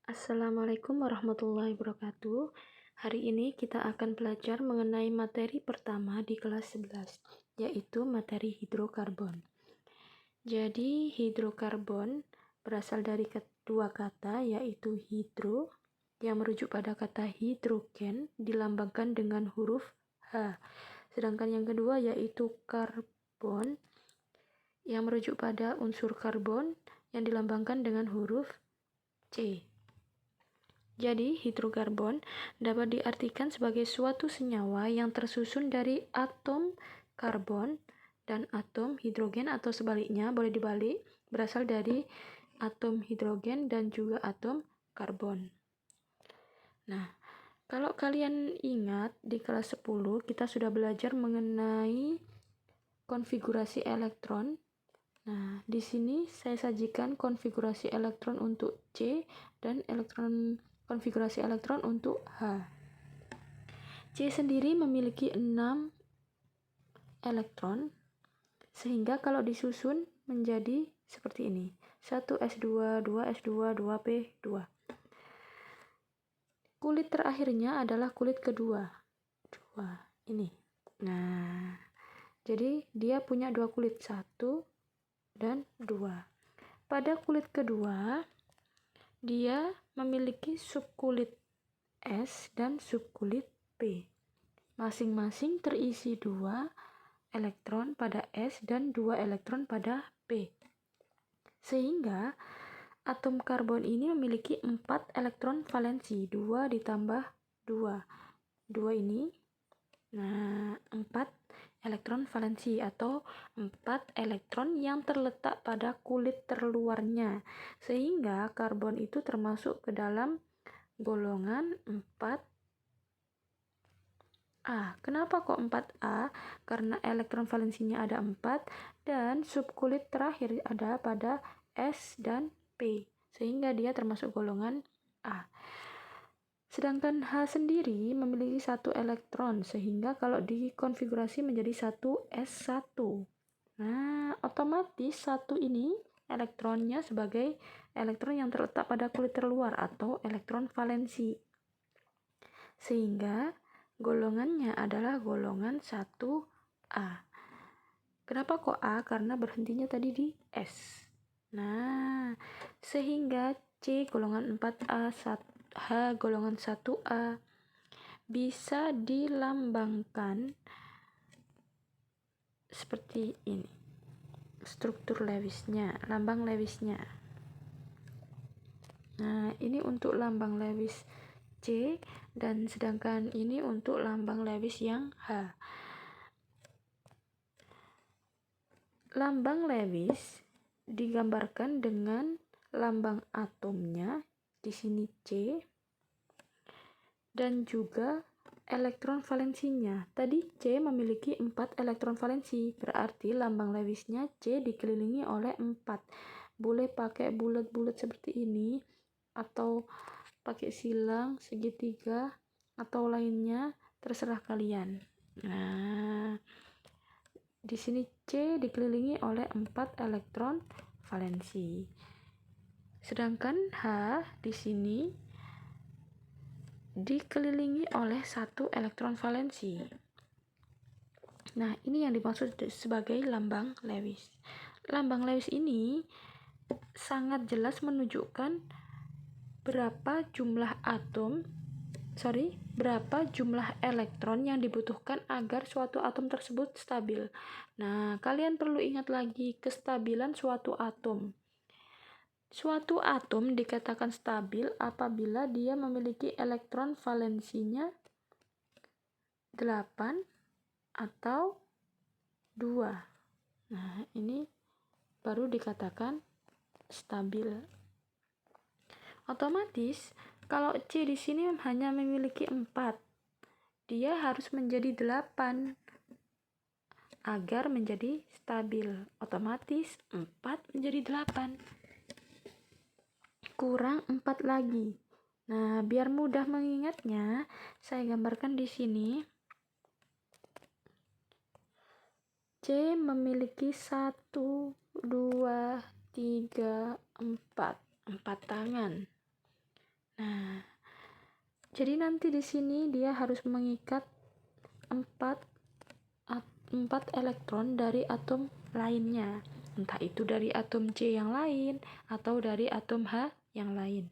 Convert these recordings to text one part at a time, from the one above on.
Assalamualaikum warahmatullahi wabarakatuh. Hari ini kita akan belajar mengenai materi pertama di kelas 11, yaitu materi hidrokarbon. Jadi, hidrokarbon berasal dari kedua kata, yaitu hidro, yang merujuk pada kata hidrogen, dilambangkan dengan huruf H. Sedangkan yang kedua yaitu karbon, yang merujuk pada unsur karbon, yang dilambangkan dengan huruf C. Jadi, hidrokarbon dapat diartikan sebagai suatu senyawa yang tersusun dari atom karbon dan atom hidrogen, atau sebaliknya, boleh dibalik, berasal dari atom hidrogen dan juga atom karbon. Nah, kalau kalian ingat di kelas 10 kita sudah belajar mengenai konfigurasi elektron. Nah, di sini saya sajikan konfigurasi elektron untuk C dan konfigurasi elektron untuk H. C sendiri memiliki 6 elektron, sehingga kalau disusun menjadi seperti ini. 1s2, 2s2, 2p2. Kulit terakhirnya adalah kulit kedua. Ini. Nah, jadi dia punya dua kulit, 1 dan 2. Pada kulit kedua, dia memiliki subkulit S dan subkulit P. Masing-masing terisi 2 elektron pada S dan 2 elektron pada P. Sehingga atom karbon ini memiliki 4 elektron valensi, 2 ditambah 2. 2 ini, nah 4 elektron valensi atau 4 elektron yang terletak pada kulit terluarnya, sehingga karbon itu termasuk ke dalam golongan 4A. Kenapa kok 4A? Karena elektron valensinya ada 4 dan subkulit terakhir ada pada S dan P, sehingga dia termasuk golongan A. Sedangkan H sendiri memiliki 1 elektron, sehingga kalau dikonfigurasi menjadi 1s1. Nah, otomatis 1 ini elektronnya sebagai elektron yang terletak pada kulit terluar atau elektron valensi. Sehingga golongannya adalah golongan 1A. Kenapa kok A? Karena berhentinya tadi di S. Nah, sehingga C golongan 4A, H golongan 1A bisa dilambangkan seperti ini. Struktur Lewisnya, lambang Lewisnya. Nah, ini untuk lambang Lewis C, dan sedangkan ini untuk lambang Lewis yang H. Lambang Lewis digambarkan dengan lambang atomnya, di sini C, dan juga elektron valensinya. Tadi C memiliki 4 elektron valensi, berarti lambang Lewisnya C dikelilingi oleh 4. Boleh pakai bulat-bulat seperti ini, atau pakai silang, segitiga, atau lainnya, terserah kalian. Nah, di sini C dikelilingi oleh 4 elektron valensi. Sedangkan H di sini dikelilingi oleh 1 elektron valensi. Nah, ini yang dimaksud sebagai lambang Lewis. Lambang Lewis ini sangat jelas menunjukkan berapa jumlah elektron yang dibutuhkan agar suatu atom tersebut stabil. Nah, kalian perlu ingat lagi kestabilan suatu atom. Suatu atom dikatakan stabil apabila dia memiliki elektron valensinya 8 atau 2. Nah, ini baru dikatakan stabil. Otomatis kalau C di sini hanya memiliki 4, dia harus menjadi 8 agar menjadi stabil. Otomatis 4 menjadi 8. Kurang 4 lagi. Nah, biar mudah mengingatnya, saya gambarkan di sini. C memiliki 1, 2, 3, 4 tangan. Nah, jadi nanti di sini dia harus mengikat 4 elektron dari atom lainnya, entah itu dari atom C yang lain atau dari atom H yang lain.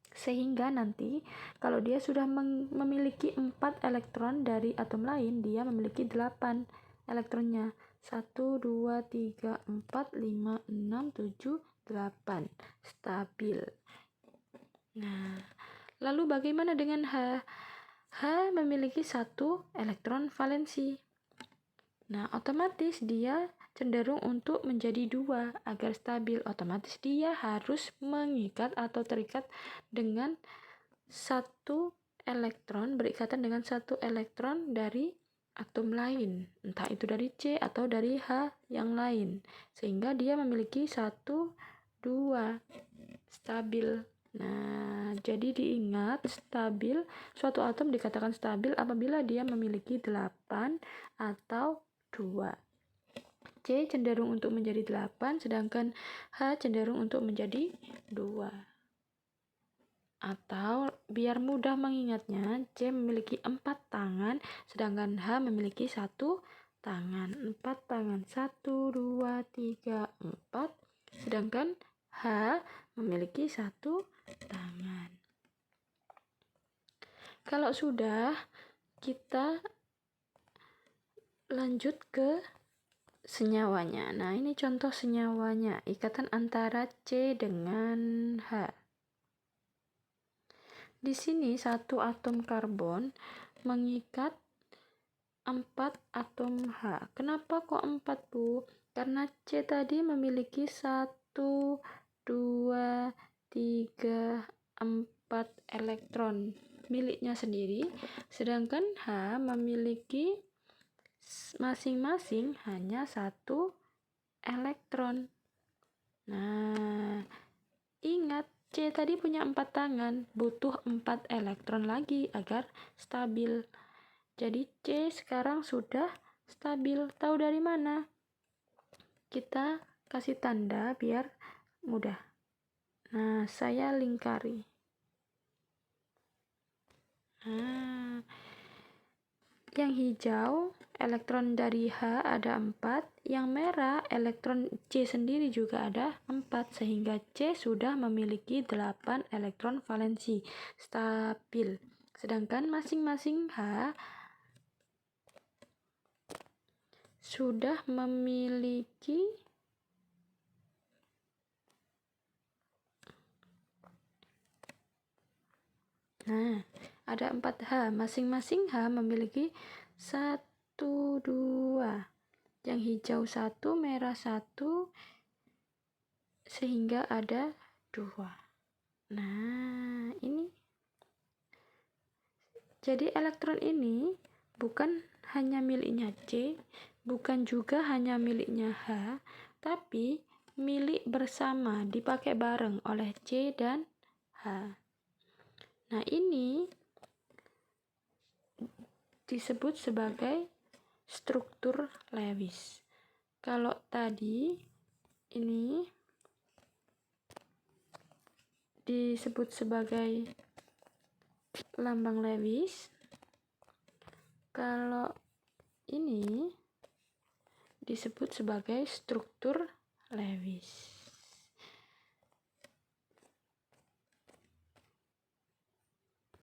Sehingga nanti kalau dia sudah memiliki 4 elektron dari atom lain, dia memiliki 8 elektronnya. 1, 2, 3, 4, 5, 6, 7, 8. Stabil. Nah, lalu bagaimana dengan H? H memiliki 1 elektron valensi. Nah, otomatis dia cenderung untuk menjadi 2 agar stabil. Otomatis dia harus mengikat atau terikat dengan 1 elektron, berikatan dengan 1 elektron dari atom lain, entah itu dari C atau dari H yang lain, sehingga dia memiliki 1, 2, stabil. Nah, jadi diingat, stabil, suatu atom dikatakan stabil apabila dia memiliki 8 atau 2. C cenderung untuk menjadi 8, sedangkan H cenderung untuk menjadi 2. Atau biar mudah mengingatnya, C memiliki 4 tangan, sedangkan H memiliki 1 tangan. 4 tangan, 1, 2, 3, 4, sedangkan H memiliki 1 tangan. Kalau sudah, kita lanjut ke senyawanya. Nah, ini contoh senyawanya, ikatan antara C dengan H. Di sini satu atom karbon mengikat 4 atom H. Kenapa kok 4, Bu? Karena C tadi memiliki 1, 2, 3, 4 elektron miliknya sendiri, sedangkan H memiliki masing-masing hanya 1 elektron. Nah, ingat, C tadi punya 4 tangan, butuh 4 elektron lagi agar stabil. Jadi C sekarang sudah stabil. Tahu dari mana? Kita kasih tanda biar mudah. Nah, saya lingkari. Nah, yang hijau elektron dari H ada 4, yang merah elektron C sendiri juga ada 4, sehingga C sudah memiliki 8 elektron valensi stabil. Sedangkan masing-masing H sudah memiliki ada 4 H, masing-masing H memiliki 1, 2, yang hijau 1, merah 1, sehingga ada 2. Nah, ini. Jadi elektron ini bukan hanya miliknya C, bukan juga hanya miliknya H, tapi milik bersama, dipakai bareng oleh C dan H. Nah, ini disebut sebagai struktur Lewis. Kalau tadi ini disebut sebagai lambang Lewis, kalau ini disebut sebagai struktur Lewis.